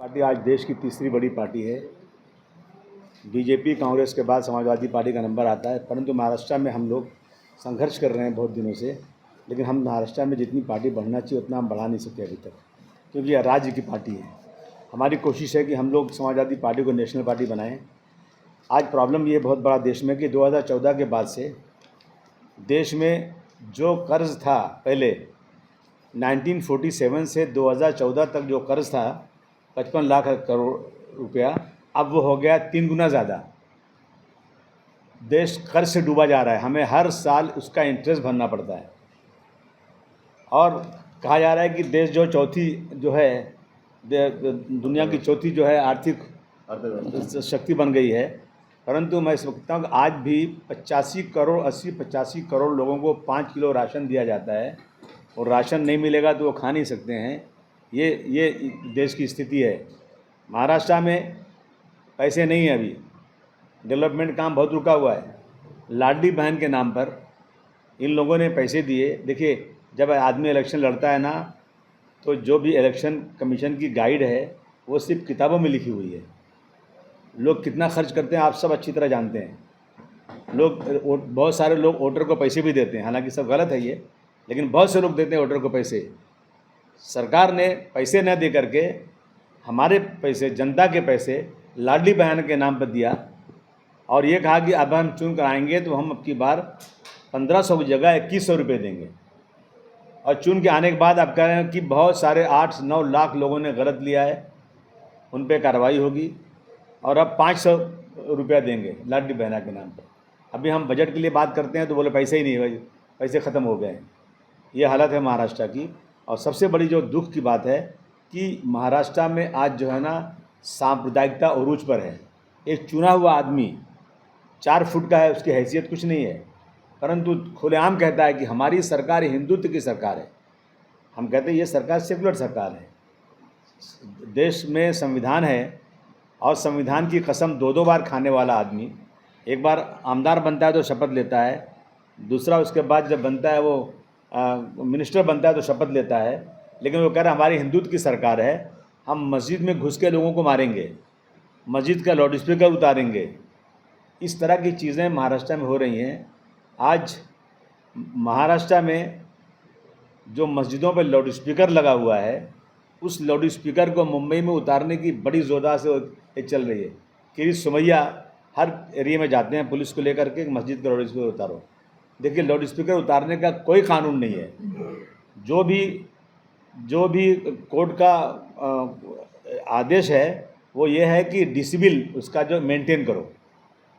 Party आज देश की तीसरी बड़ी पार्टी है। बीजेपी कांग्रेस के बाद समाजवादी पार्टी का नंबर आता है, परंतु महाराष्ट्र में हम लोग संघर्ष कर रहे हैं बहुत दिनों से। लेकिन हम महाराष्ट्र में जितनी पार्टी बढ़ना चाहिए उतना हम बढ़ा नहीं सकते अभी तक, क्योंकि यह राज्य की पार्टी है। हमारी कोशिश है कि हम लोग समाजवादी पार्टी को नेशनल पार्टी बनाएं। आज प्रॉब्लम ये बहुत बड़ा देश में कि 2014 के बाद से देश में जो कर्ज था, पहले 1947 से 2014 तक जो कर्ज था 55 लाख करोड़ रुपया, अब वो हो गया 3 गुना ज़्यादा। देश कर्ज से डूबा जा रहा है, हमें हर साल उसका इंटरेस्ट भरना पड़ता है। और कहा जा रहा है कि देश जो चौथी जो है दुनिया की चौथी जो है आर्थिक शक्ति बन गई है, परंतु मैं समझता हूँ कि आज भी 85 करोड़ लोगों को 5 किलो राशन दिया जाता है, और राशन नहीं मिलेगा तो वो खा नहीं सकते हैं। ये देश की स्थिति है। महाराष्ट्र में पैसे नहीं है, अभी डेवलपमेंट काम बहुत रुका हुआ है। लाडली बहन के नाम पर इन लोगों ने पैसे दिए। देखिए, जब आदमी इलेक्शन लड़ता है ना, तो जो भी इलेक्शन कमीशन की गाइड है वो सिर्फ किताबों में लिखी हुई है। लोग कितना खर्च करते हैं आप सब अच्छी तरह जानते हैं। बहुत सारे लोग वोटर को पैसे भी देते हैं, हालांकि सब गलत है ये, लेकिन बहुत से लोग देते हैं वोटर को पैसे। सरकार ने पैसे न दे करके हमारे पैसे, जनता के पैसे लाडली बहन के नाम पर दिया, और ये कहा कि अब हम चुन कर आएंगे तो हम अब की बार 1500 की जगह 2100 रुपये देंगे। और चुन के आने के बाद आप कह रहे हैं कि बहुत सारे 8-9 लाख लोगों ने गलत लिया है, उन पर कार्रवाई होगी, और अब 500 रुपया देंगे लाडली बहना के नाम पर। अभी हम बजट के लिए बात करते हैं तो बोले पैसे ही नहीं है, पैसे ख़त्म हो गए हैं। ये हालत है महाराष्ट्र की। और सबसे बड़ी जो दुख की बात है कि महाराष्ट्र में आज जो है ना, सांप्रदायिकता उरूज पर है। एक चुना हुआ आदमी 4 फुट का है, उसकी हैसियत कुछ नहीं है, परंतु खुलेआम कहता है कि हमारी सरकार हिंदुत्व की सरकार है। हम कहते हैं ये सरकार सेकुलर सरकार है। देश में संविधान है, और संविधान की कसम 2-2 बार खाने वाला आदमी, एक बार आमदार बनता है तो शपथ लेता है, दूसरा उसके बाद जब बनता है वो मिनिस्टर बनता है तो शपथ लेता है, लेकिन वो कह रहा है हमारी हिंदुत्व की सरकार है, हम मस्जिद में घुस के लोगों को मारेंगे, मस्जिद का लाउड स्पीकर उतारेंगे। इस तरह की चीज़ें महाराष्ट्र में हो रही हैं। आज महाराष्ट्र में जो मस्जिदों पर लाउड स्पीकर लगा हुआ है, उस लाउड स्पीकर को मुंबई में उतारने की बड़ी ज़ोरदार से चल रही है कि सुमैया हर एरिया में जाते हैं पुलिस को लेकर के, मस्जिद का लाउड स्पीकर उतारो। देखिए, लाउड स्पीकर उतारने का कोई कानून नहीं है। जो भी कोर्ट का आदेश है वो ये है कि डिसिबल उसका जो मेंटेन करो।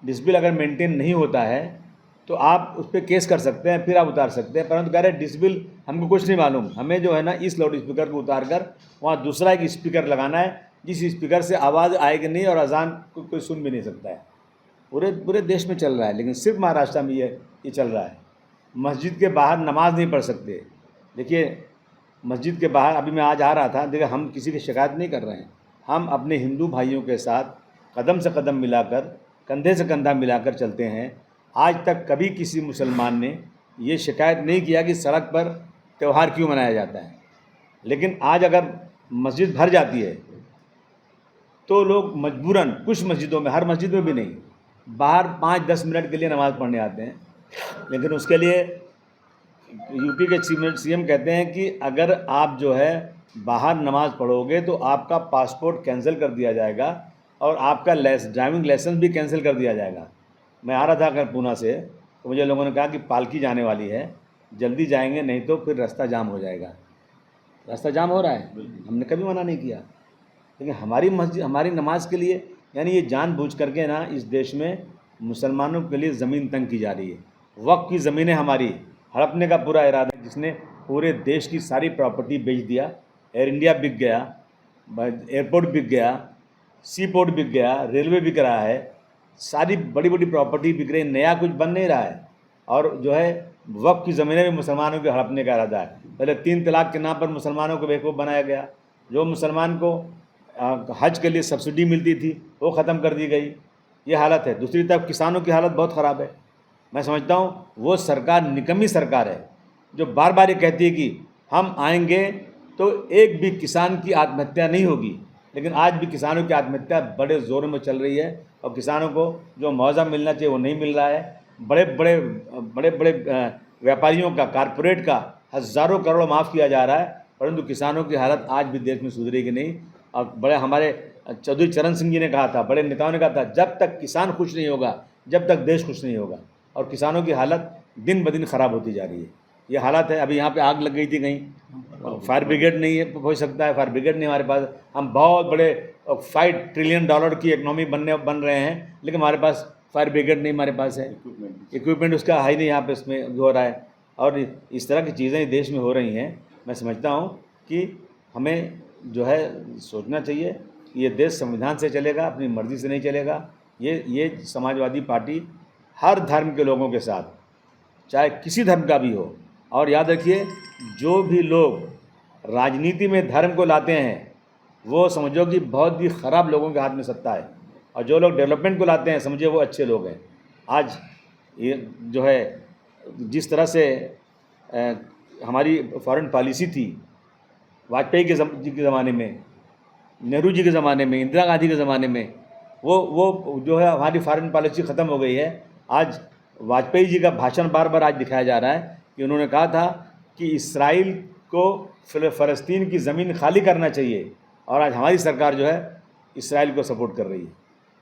डिसिबल अगर मेंटेन नहीं होता है तो आप उस पर केस कर सकते हैं, फिर आप उतार सकते हैं। परंतु कह रहे डिसिबल हमको कुछ नहीं मालूम, हमें जो है ना इस लाउड स्पीकर को उतार कर वहाँ दूसरा एक स्पीकर लगाना है, जिस स्पीकर से आवाज़ आएगी नहीं और अजान को कोई सुन भी नहीं सकता है। पूरे देश में चल रहा है, लेकिन सिर्फ महाराष्ट्र में ये चल रहा है। मस्जिद के बाहर नमाज नहीं पढ़ सकते। देखिए, मस्जिद के बाहर अभी मैं आज आ रहा था, देखिए हम किसी की शिकायत नहीं कर रहे हैं, हम अपने हिंदू भाइयों के साथ कदम से कदम मिलाकर, कंधे से कंधा मिलाकर चलते हैं। आज तक कभी किसी मुसलमान ने ये शिकायत नहीं किया कि सड़क पर त्यौहार क्यों मनाया जाता है। लेकिन आज अगर मस्जिद भर जाती है तो लोग मजबूरन, कुछ मस्जिदों में, हर मस्जिद में भी नहीं, बाहर 5-10 मिनट के लिए नमाज़ पढ़ने आते हैं। लेकिन उसके लिए यूपी के सीएम कहते हैं कि अगर आप जो है बाहर नमाज़ पढ़ोगे तो आपका पासपोर्ट कैंसिल कर दिया जाएगा और आपका ड्राइविंग लाइसेंस भी कैंसिल कर दिया जाएगा। मैं आ रहा था अगर पूना से, तो मुझे लोगों ने कहा कि पालकी जाने वाली है, जल्दी जाएंगे नहीं तो फिर रास्ता जाम हो जाएगा। रास्ता जाम हो रहा है, हमने कभी मना नहीं किया, लेकिन हमारी मस्जिद, हमारी नमाज के लिए, यानी ये जानबूझ करके ना इस देश में मुसलमानों के लिए ज़मीन तंग की जा रही है। वक्फ की ज़मीनें हमारी हड़पने का पूरा इरादा है, जिसने पूरे देश की सारी प्रॉपर्टी बेच दिया। एयर इंडिया बिक गया, एयरपोर्ट बिक गया, सी पोर्ट बिक गया, रेलवे बिक रहा है, सारी बड़ी बड़ी प्रॉपर्टी बिक रही, नया कुछ बन नहीं रहा है। और जो है वक्फ की ज़मीनें भी मुसलमानों के हड़पने का इरादा है। पहले 3 तलाक के नाम पर मुसलमानों को बेवकूफ़ बनाया गया। जो मुसलमान को हज के लिए सब्सिडी मिलती थी वो ख़त्म कर दी गई। ये हालत है। दूसरी तरफ किसानों की हालत बहुत ख़राब है। मैं समझता हूँ वो सरकार निकम्मी सरकार है जो बार बार ये कहती है कि हम आएंगे तो एक भी किसान की आत्महत्या नहीं होगी, लेकिन आज भी किसानों की आत्महत्या बड़े ज़ोरों में चल रही है और किसानों को जो मुआवजा मिलना चाहिए वो नहीं मिल रहा है। बड़े बड़े व्यापारियों का, कारपोरेट का हज़ारों करोड़ माफ़ किया जा रहा है, परंतु किसानों की हालत आज भी देश में सुधरेगी नहीं। और बड़े हमारे चौधरी चरण सिंह जी ने कहा था, बड़े नेताओं ने कहा था, जब तक किसान खुश नहीं होगा, जब तक देश खुश नहीं होगा। और किसानों की हालत दिन ब दिन ख़राब होती जा रही है। ये हालात है। अभी यहाँ पे आग लग गई थी कहीं, फायर ब्रिगेड नहीं है, हो सकता है फायर ब्रिगेड नहीं हमारे पास। हम बहुत बड़े $5 ट्रिलियन की इकनॉमी बन रहे हैं, लेकिन हमारे पास फायर ब्रिगेड नहीं हमारे पास है, इक्विपमेंट उसका है नहीं यहाँ पे इसमें जो हो रहा है। और इस तरह की चीज़ें देश में हो रही हैं। मैं समझता हूँ कि हमें जो है सोचना चाहिए कि ये देश संविधान से चलेगा, अपनी मर्ज़ी से नहीं चलेगा। ये समाजवादी पार्टी हर धर्म के लोगों के साथ, चाहे किसी धर्म का भी हो। और याद रखिए, जो भी लोग राजनीति में धर्म को लाते हैं वो समझो कि बहुत ही ख़राब लोगों के हाथ में सत्ता है, और जो लोग डेवलपमेंट को लाते हैं समझिए वो अच्छे लोग हैं। आज ये जो है जिस तरह से हमारी फॉरेन पॉलिसी थी वाजपेयी जी के ज़माने में, नेहरू जी के ज़माने में, इंदिरा गांधी के ज़माने में, वो जो है हमारी फॉरेन पॉलिसी ख़त्म हो गई है। आज वाजपेयी जी का भाषण बार बार आज दिखाया जा रहा है कि उन्होंने कहा था कि इसराइल को फ़लस्तीन की ज़मीन खाली करना चाहिए, और आज हमारी सरकार जो है इसराइल को सपोर्ट कर रही है।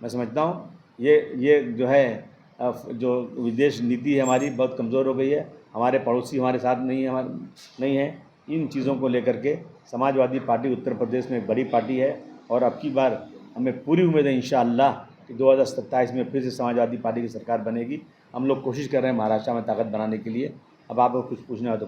मैं समझता हूँ ये जो है जो विदेश नीति है हमारी बहुत कमज़ोर हो गई है। हमारे पड़ोसी हमारे साथ नहीं है। इन चीज़ों को लेकर के समाजवादी पार्टी उत्तर प्रदेश में एक बड़ी पार्टी है, और अब की बार हमें पूरी उम्मीद है इंशाअल्लाह कि 2027 में फिर से समाजवादी पार्टी की सरकार बनेगी। हम लोग कोशिश कर रहे हैं महाराष्ट्र में ताकत बनाने के लिए। अब आपको कुछ पूछना हो तो।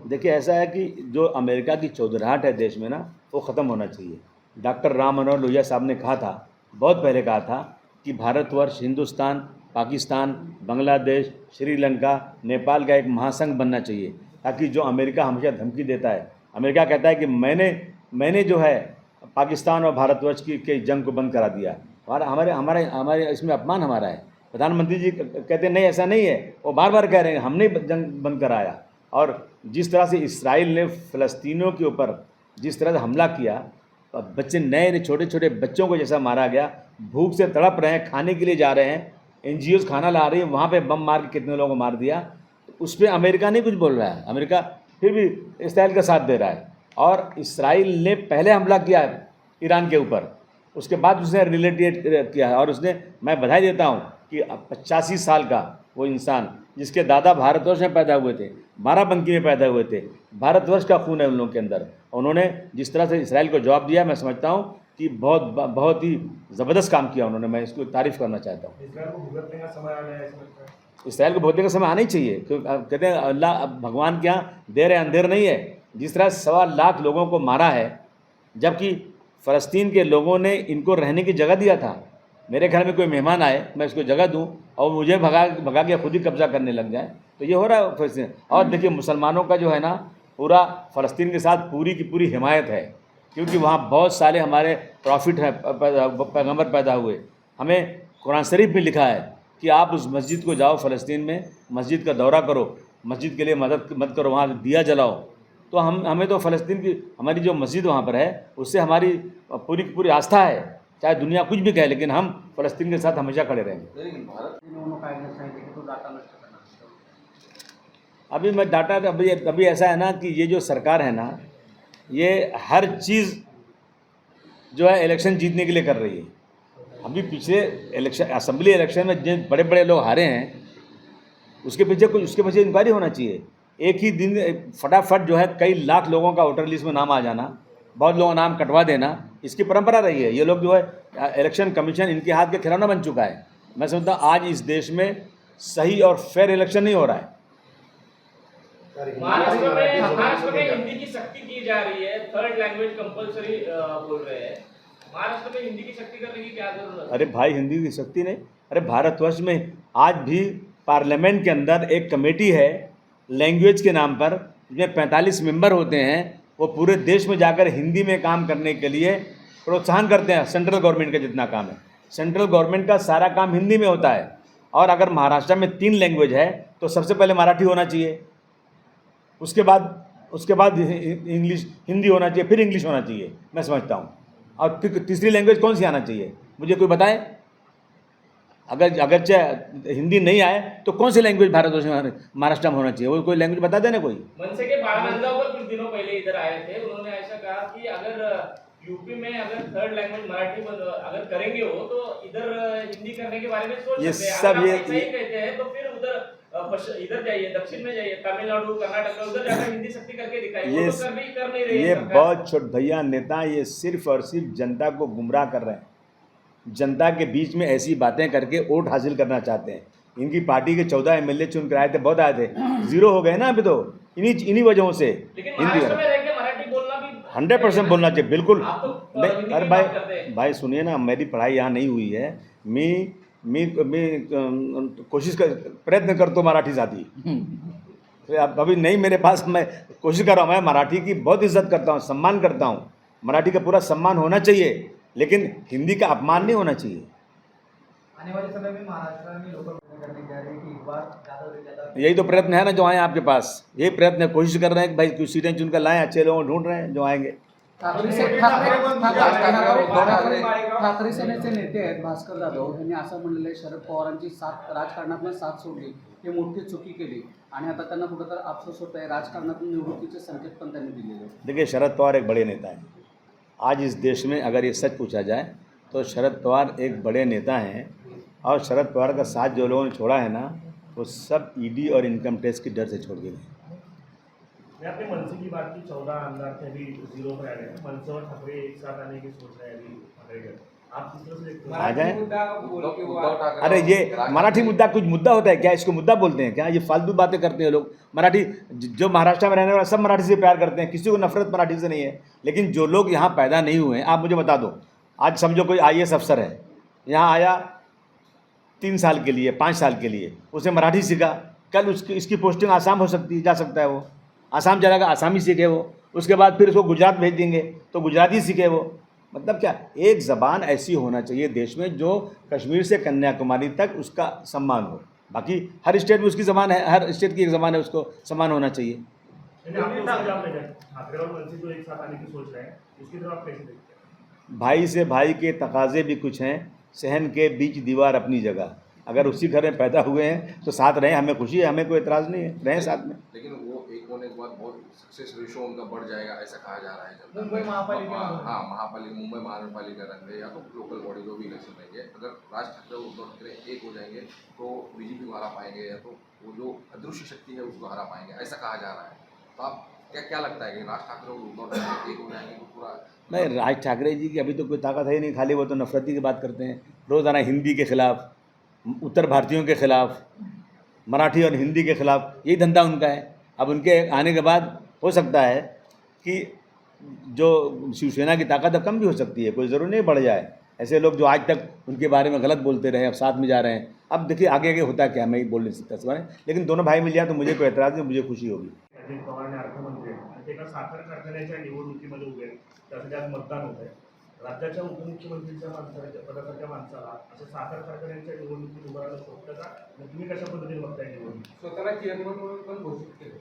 देखिए, ऐसा है कि जो अमेरिका की चौधराहट है देश में ना, वो ख़त्म होना चाहिए। डॉक्टर राम मनोहर लोहिया साहब ने कहा था, बहुत पहले कहा था कि भारतवर्ष, हिंदुस्तान, पाकिस्तान, बांग्लादेश, श्रीलंका, नेपाल का एक महासंघ बनना चाहिए, ताकि जो अमेरिका हमेशा धमकी देता है, अमेरिका कहता है कि मैंने जो है पाकिस्तान और भारतवर्ष की जंग को बंद करा दिया, हमारे इसमें अपमान हमारा है। प्रधानमंत्री जी कहते हैं नहीं, ऐसा नहीं है, वो बार बार कह रहे हैं हमने जंग बंद कराया। और जिस तरह से इसराइल ने फ़लस्तीनियों के ऊपर जिस तरह से हमला किया, बच्चे नए छोटे छोटे बच्चों को जैसा मारा गया, भूख से तड़प रहे हैं, खाने के लिए जा रहे हैं, NGOs खाना ला रही है, वहाँ पे बम मार के कितने लोगों को मार दिया। उस पर अमेरिका नहीं कुछ बोल रहा है, अमेरिका फिर भी इसराइल का साथ दे रहा है। और इसराइल ने पहले हमला किया है ईरान के ऊपर, उसके बाद उसने रिलेटिएट किया है। और उसने, मैं बधाई देता हूँ कि 85 साल का वो इंसान जिसके दादा भारतवर्ष में पैदा हुए थे, बाराबंकी में पैदा हुए थे, भारतवर्ष का खून है उन लोगों के अंदर, उन्होंने जिस तरह से इसराइल को जवाब दिया, मैं समझता हूँ कि बहुत ही ज़बरदस्त काम किया उन्होंने। मैं इसको तारीफ़ करना चाहता हूँ। इसराइल को भुगतने का समय आ गया है, इसराइल को भुगतने का समय आना ही चाहिए, क्योंकि कहते हैं अल्लाह भगवान के यहाँ देर है अंधेर नहीं है। जिस तरह 1.25 लाख लोगों को मारा है, जबकि फ़लस्तीन के लोगों ने इनको रहने की जगह दिया था। मेरे घर में कोई मेहमान आए, मैं उसको जगह दूं और मुझे भगा के खुद ही कब्ज़ा करने लग जाए, तो ये हो रहा है फ़लस्तीन। और देखिए, मुसलमानों का जो है ना, पूरा फ़लस्तीन के साथ पूरी की पूरी हिमायत है, क्योंकि वहाँ बहुत सारे हमारे प्रॉफिट हैं, पैगंबर पैदा हुए। हमें कुरान शरीफ में लिखा है कि आप उस मस्जिद को जाओ, फ़लस्तीन में मस्जिद का दौरा करो, मस्जिद के लिए मदद करो, वहाँ दिया जलाओ। तो हमें तो फ़लस्तीन की हमारी जो मस्जिद वहाँ पर है, उससे हमारी पूरी की पूरी आस्था है, चाहे दुनिया कुछ भी कहे, लेकिन हम फ़लस्तीन के साथ हमेशा खड़े रहेंगे। लेकिन भारत तो डाटा नष्ट करना। अभी मैं डाटा अभी ऐसा है ना कि ये जो सरकार है ना, ये हर चीज़ जो है इलेक्शन जीतने के लिए कर रही है। अभी पिछले असेंबली इलेक्शन में जिन बड़े बड़े लोग हारे हैं, उसके पीछे इंक्वायरी होना चाहिए। एक ही दिन फटाफट जो है कई लाख लोगों का वोटर लिस्ट में नाम आ जाना, बहुत लोगों का नाम कटवा देना, इसकी परंपरा रही है। ये लोग जो है इलेक्शन कमीशन इनके हाथ के खिलौना बन चुका है। मैं समझता हूँ आज इस देश में सही और फेयर इलेक्शन नहीं हो रहा है। महाराष्ट्र में हिंदी की सख्ती की जा रही है, 3rd लैंग्वेज कंपलसरी बोल रहे हैं। महाराष्ट्र में हिंदी की सख्ती करने की क्या जरूरत है? अरे भाई, हिंदी की सख्ती नहीं, अरे भारतवर्ष में आज भी पार्लियामेंट के अंदर एक कमेटी है लैंग्वेज के नाम पर, जिसमें 45 मेंबर होते हैं। वो पूरे देश में जाकर हिंदी में काम करने के लिए प्रोत्साहन करते हैं। सेंट्रल गवर्नमेंट का जितना काम है, सेंट्रल गवर्नमेंट का सारा काम हिंदी में होता है। और अगर महाराष्ट्र में 3 लैंग्वेज है तो सबसे पहले मराठी होना चाहिए, उसके बाद इंग्लिश हिंदी होना चाहिए, फिर इंग्लिश होना चाहिए, मैं समझता हूँ। और फिर तीसरी लैंग्वेज कौन सी आना चाहिए, मुझे कोई बताए। अगर चाहे हिंदी नहीं आए तो कौन सी लैंग्वेज भारतवर्ष में महाराष्ट्र में होना चाहिए, वो कोई लैंग्वेज बता देना कोई। मनसे के बाळानंदगावकर कुछ दिनों पहले इधर आए थे, उन्होंने ऐसा कहा कि अगर यूपी में अगर थर्ड लैंग्वेज मराठी अगर करेंगे हो तो इधर हिंदी करने के बारे में सोच ये सकते हैं। सब अगर ये- आप ऐसा ही कहते हैं तो फिर उधर इधर जाइए, दक्षिण में जाइए, तमिलनाडु कर्नाटक में, उधर जाकर हिंदी सख्ती करके दिखाइए। वो तो कर नहीं रही है ये सरकार। बहुत छोट भैया नेता ये सिर्फ और सिर्फ जनता को गुमराह कर रहे हैं, जनता के बीच में ऐसी बातें करके वोट हासिल करना चाहते हैं। इनकी पार्टी के 14 एमएलए चुन कर आए थे, बहुत आए थे, जीरो हो गए ना अभी तो इन्हीं वजहों से। लेकिन हिंदी महाराष्ट्र में रह के मराठी बोलना भी 100% बोलना चाहिए, बिल्कुल। आप तो नहीं, हिंदी अरे की बात करते हैं। भाई सुनिए ना, मेरी पढ़ाई यहाँ नहीं हुई है, मैं कोशिश कर प्रयत्न करतो मराठीसाठी। अब अभी नहीं मेरे पास, मैं कोशिश कर रहा हूँ। मैं मराठी की बहुत इज्जत करता हूँ, सम्मान करता हूँ, मराठी का पूरा सम्मान होना चाहिए, लेकिन हिंदी का अपमान नहीं होना चाहिए। आने वाले समय में महाराष्ट्र में लोकल करने जा रहे हैं कि इस बार ज़्यादा से ज़्यादा यही तो प्रयत्न है ना जो आए आपके पास, यही प्रयत्न है, कोशिश कर रहे हैं कि भाई कुछ सीटें चुनकर लाएं, अच्छे लोगों को ढूंढ रहे हैं जो आएंगे। ठाकरे सेनेचे नेते आहेत भास्कर जाधव यांनी असं म्हणलेलं आहे, शरद पवारांची साथ राजकारणातून साथ सोडली, हे मोठी चुकी केली आणि आता त्यांना कुठेतरी अफसोस होत आहे। राजकारणातून निवृत्तीचे संकेत पण त्यांनी दिलेले आहेत। देखिए शरद पवार एक बड़े नेता हैं। आज इस देश में अगर ये सच पूछा जाए तो शरद पवार एक बड़े नेता हैं, और शरद पवार का साथ जो लोगों ने छोड़ा है ना, वो सब ईडी और इनकम टैक्स की डर से छोड़ के गए। मैं अपने मनसे की बात की, 14 आमदार थे, अभी जीरो पर आ गए हैं। मनसे और ठाकरे एक साथ आने की सोच रहे हैं अभी ठाकरे घर। आप किस तरह से देखते हैं? आ जाए। अरे ये मराठी मुद्दा कुछ मुद्दा होता है क्या, इसको मुद्दा बोलते हैं क्या? ये फालतू बातें करते हैं लोग। मराठी जो महाराष्ट्र में रहने वाले सब मराठी से प्यार करते हैं, किसी को नफरत मराठी से नहीं है। लेकिन जो लोग यहाँ पैदा नहीं हुए हैं, आप मुझे बता दो, आज समझो कोई IAS अफसर है, यहाँ आया 3 साल के लिए, 5 साल के लिए, उसे मराठी सीखा, कल इसकी पोस्टिंग आसाम हो सकती है, जा सकता है, वो आसाम चला गया, आसामी सीखे वो, उसके बाद फिर उसको गुजरात भेज देंगे तो गुजराती सीखे वो। मतलब क्या, एक ज़बान ऐसी होना चाहिए देश में जो कश्मीर से कन्याकुमारी तक उसका सम्मान हो। बाकी हर स्टेट में उसकी ज़बान है, हर स्टेट की एक ज़बान है, उसको सम्मान होना चाहिए। यानी आप उसका जवाब नहीं देते। ठाकरे और मनसे जो एक साथ आने की सोच रहे हैं, उसकी तरफ आप कैसे देखते हैं? भाई से भाई के तकाजे भी कुछ हैं, सहन के बीच दीवार अपनी जगह। अगर उसी घर में पैदा हुए हैं तो साथ रहें, हमें खुशी है, हमें कोई एतराज़ नहीं है, रहें साथ में। लेकिन वो एक होने के बाद बहुत सक्सेस रेशो उनका बढ़ जाएगा ऐसा कहा जा रहा है जनता मुंबई में। महापालिका में। हाँ, मुंबई महानगरपालिका रंग या तो लोकल बॉडी जो भी इलेक्शन रहेंगे, अगर राज ठाकरे और उद्धव ठाकरे एक हो जाएंगे तो बीजेपी को हरा पाएंगे, या तो वो जो अदृश्य शक्ति है उसको हरा पाएंगे, ऐसा कहा जा रहा है। तो आप क्या लगता है कि राज ठाकरे और उद्धव ठाकरे एक हो जाएंगे तो पूरा? नहीं, राज ठाकरे जी की अभी तो कोई ताकत है ही नहीं, खाली वो तो नफरती की बात करते हैं, रोज़ाना हिंदी के खिलाफ, उत्तर भारतीयों के खिलाफ, मराठी और हिंदी के खिलाफ, यही धंधा उनका है। अब उनके आने के बाद हो सकता है कि जो शिवसेना की ताकत है कम भी हो सकती है, कोई ज़रूरी नहीं बढ़ जाए। ऐसे लोग जो आज तक उनके बारे में गलत बोलते रहे, अब साथ में जा रहे हैं। अब देखिए आगे आगे होता क्या, मैं ही बोल नहीं सकता इस बारे में, लेकिन दोनों भाई मिल जाए तो मुझे कोई एतराज़ नहीं, मुझे खुशी होगी। अजित पवार ने अर्थमंत्री आहेत आणि ते एका साखर कारखान्याच्या निवडणुकीमध्ये उभे आहेत, त्यासाठी आज मतदान होत आहे। राज्याच्या उपमुख्यमंत्रीच्या पदासारख्या माणसाला असं साखर कारखान्याच्या निवडणुकीत उभं राहायला सोपतं का? आणि तुम्ही कशा पद्धतीने बघताय निवडणूक? स्वतःला चेअरमन म्हणून पण घोषित केलं।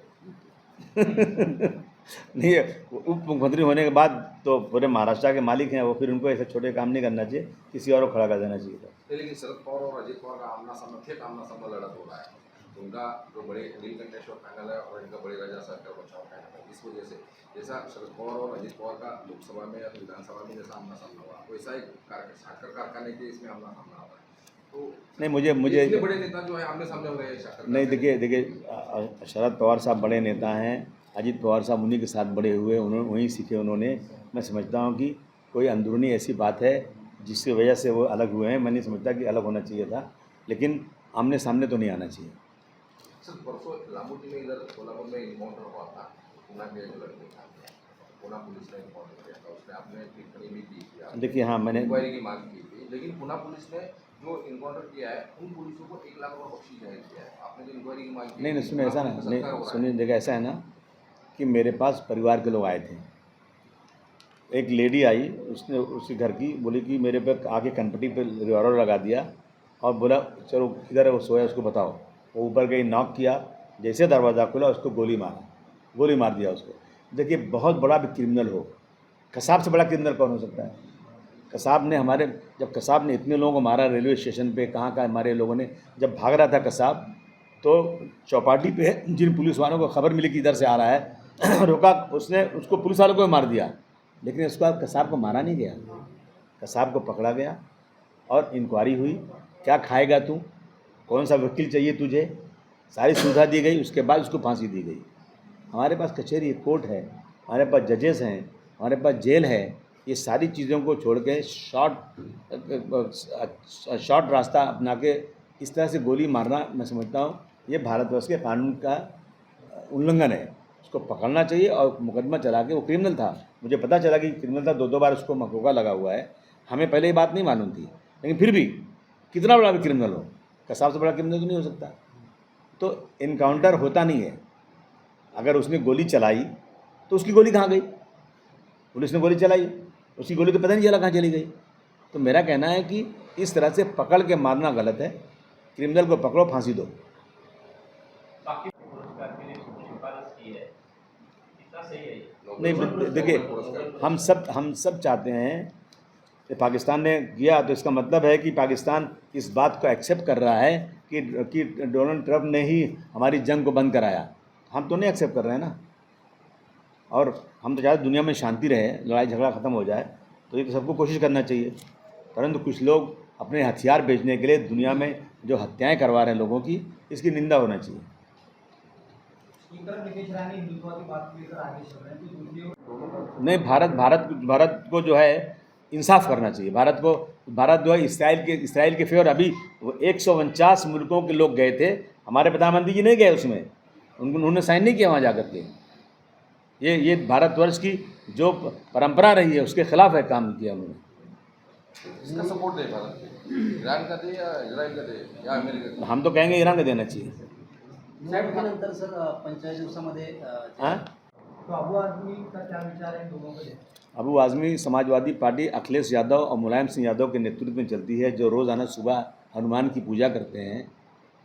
नहीं, उप मुख्यमंत्री होने के बाद तो पूरे महाराष्ट्र के मालिक हैं वो, फिर उनको ऐसे छोटे काम नहीं करना चाहिए, किसी और को खड़ा कर देना चाहिए था। लेकिन शरद पवार और अजित पवार का आमना सामना, थेट आमना सामना लड़त हो रहा है। उनका जो बड़े नीलकंठेश्वर पैनल है और इनका बड़े राजा सरकार बचाव पैनल है, इस वजह से जैसा शरद पवार और अजित पवार का लोकसभा में या तो विधानसभा में जैसा आमना सामना हुआ, वैसा एक साखर कारखाने के इसमें आमना सामना हुआ है। तो नहीं, मुझे इतने बड़े नेता जो है आमने सामने हो रहे हैं साखर नहीं, कारखाने। देखिए शरद पवार साहब बड़े नेता हैं, अजित पवार साहब उन्हीं के साथ बड़े हुए, उन्होंने वहीं सीखे उन्होंने। मैं समझता हूँ कि कोई अंदरूनी ऐसी बात है जिसकी वजह से वो अलग हुए हैं। मैं नहीं समझता कि अलग होना चाहिए था, लेकिन आमने सामने तो नहीं आना चाहिए। सर परसों लामूटी में इधर कोल्हापुर में इनकाउंटर हुआ था, पूना के जो लड़के था, पूना पुलिस ने इनकाउंटर किया था, उसने आपने टिप्पणी भी की थी, देखिए हाँ, मैंने इंक्वायरी की मांग की थी, लेकिन पूना पुलिस ने जो इनकाउंटर किया है उन पुलिसों को 1 लाख रुपये बख्शीश जाहिर किया है। आपने जो इंक्वायरी की मांग की नहीं, सुनिए ऐसा ना, सरकार हो नहीं रहा है। सुनिए, देखिए ऐसा है ना कि मेरे पास परिवार के लोग आए थे। एक लेडी आई, उसने उसके घर की बोली कि मेरे पे आके कनपट्टी पे रिवॉल्वर लगा दिया और बोला चलो किधर है वो सोया उसको बताओ। वो ऊपर गई, नॉक किया, जैसे दरवाज़ा खुला उसको गोली मारा। गोली मार दिया उसको। देखिए बहुत बड़ा भी क्रिमिनल हो, कसाब से बड़ा क्रिमिनल कौन हो सकता है? कसाब ने जब कसाब ने इतने लोगों को मारा रेलवे स्टेशन पे, कहाँ हमारे लोगों ने, जब भाग रहा था कसाब तो चौपाटी पे जिन पुलिस वालों को खबर मिली कि इधर से आ रहा है रोका, उसने उसको पुलिस वालों को मार दिया, लेकिन उसके बाद कसाब को मारा नहीं गया। कसाब को पकड़ा गया और इंक्वायरी हुई, क्या खाएगा तू, कौन सा वकील चाहिए तुझे, सारी सुविधा दी गई, उसके बाद उसको फांसी दी गई। हमारे पास कचहरी कोर्ट है, हमारे पास जजेस हैं, हमारे पास जेल है। ये सारी चीज़ों को छोड़ के शॉर्ट रास्ता अपना के इस तरह से गोली मारना, मैं समझता हूँ ये भारतवर्ष के कानून का उल्लंघन है। उसको पकड़ना चाहिए और मुकदमा चला के, वो क्रिमिनल था, मुझे पता चला कि क्रिमिनल था, 2 बार उसको मकोका लगा हुआ है। हमें पहले ये बात नहीं मालूम थी, लेकिन फिर भी कितना बड़ा भी क्रिमिनल हो, कसाब से बड़ा क्रिमिनल तो नहीं हो सकता। तो इनकाउंटर होता नहीं है। अगर उसने गोली चलाई तो उसकी गोली कहाँ गई? पुलिस ने गोली चलाई, उसकी गोली तो पता नहीं चला कहाँ चली गई। तो मेरा कहना है कि इस तरह से पकड़ के मारना गलत है। क्रिमिनल को पकड़ो, फांसी दो। बाकी पुरस्कार के लिए सिफारिश की है, कितना सही है ये? नहीं देखिए, हम सब चाहते हैं कि पाकिस्तान ने किया, तो इसका मतलब है कि पाकिस्तान इस बात को एक्सेप्ट कर रहा है कि डोनाल्ड ट्रंप ने ही हमारी जंग को बंद कराया। हम तो नहीं एक्सेप्ट कर रहे हैं ना, और हम तो चाहते दुनिया में शांति रहे, लड़ाई झगड़ा ख़त्म हो जाए, तो ये तो सबको कोशिश करना चाहिए। परंतु कुछ लोग अपने हथियार बेचने के लिए दुनिया में जो हत्याएं करवा रहे हैं लोगों की, इसकी निंदा होना चाहिए। एक तरफ नीतीश राय ने हिंदुत्व की बात लेकर आगे चल रहे हैं, तो दूसरी ओर नहीं, भारत को जो है इंसाफ करना चाहिए। भारत जो है इसराइल के फेवर, अभी 149 मुल्कों के लोग गए थे, हमारे प्रधानमंत्री जी नहीं गए उसमें, उन्होंने साइन नहीं किया वहाँ जाकर के। ये भारतवर्ष की जो परंपरा रही है उसके खिलाफ है काम किया उन्होंने। इसका सपोर्ट दे भारत के, ईरान का दे या इजराइल का दे या अमेरिका का? हम तो कहेंगे ईरान को देना चाहिए। निवडणुकीनंतर सर 45 दिवसामध्ये हाँ, तो अबू आजमी का क्या विचार है इन लोगों को लेकर? अबू आज़मी समाजवादी पार्टी अखिलेश यादव और मुलायम सिंह यादव के नेतृत्व में चलती है, जो रोज़ाना सुबह हनुमान की पूजा करते हैं।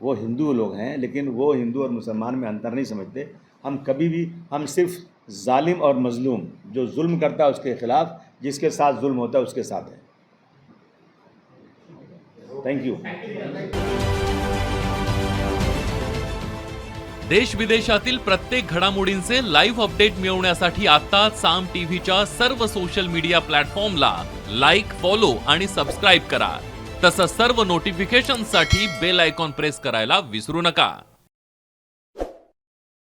वो हिंदू लोग हैं, लेकिन वो हिंदू और मुसलमान में अंतर नहीं समझते। हम सिर्फ जालिम और मजलूम, जो जुल्म करता है उसके खिलाफ, जिसके साथ जुल्म होता है उसके साथ है। Thank you. देश विदेशातील प्रत्येक घडामोडींचे लाईव्ह अपडेट मिळवण्यासाठी आता साम टीव्हीच्या सर्व सोशल मीडिया प्लॅटफॉर्मला लाईक, फॉलो आणि सबस्क्राईब करा। तसंच सर्व नोटिफिकेशनसाठी बेल आयकॉन प्रेस करायला विसरू नका।